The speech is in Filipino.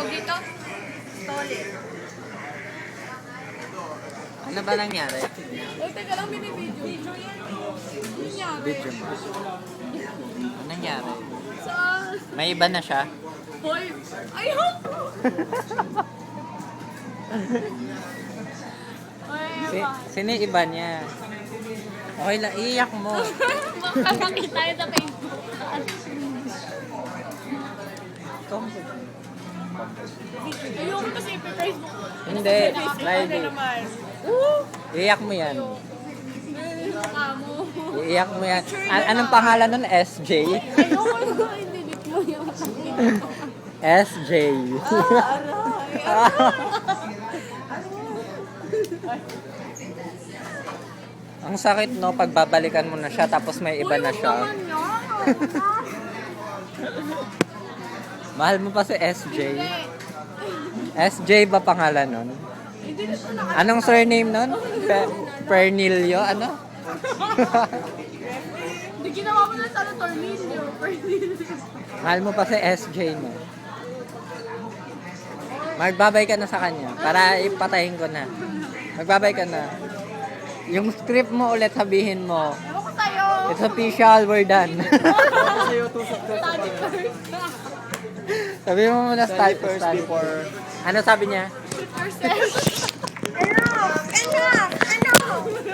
tawag dito? Solid. Ano ba nangyari? Uy, teka lang, binibidyo. Video yan. Nangyari. Video mo. Ano nangyari? Saan? May iba na siya? Boy. Ayun! Ay, Sino yung iba niya? Okay lang, iiyak mo. baka makita yun sa Facebook. Ayoko kasi ipi-Facebook. Hindi, live. Ano naman? Iiyak mo yan. Mukha mo. Iiyak mo yan. Anong pangalan nun? SJ? Ayoko na i-delete mo yung SJ. Ang sakit no, pagbabalikan mo na siya tapos may iba na siya. Mahal mo pa si SJ. SJ ba pangalan nun? Anong surname nun? Pernilio? Ano? Hindi ginawa mo na sana Tornillo. Mahal mo pa si SJ no? Magbabay ka na sa kanya para ipatayin ko na. Magbabay ka na. Yung script mo ulit sabihin mo. Ewan ko sa'yo. It's official, we're done. Study first. Sabi mo muna Study first before. Ano sabi niya? Shoot yourself.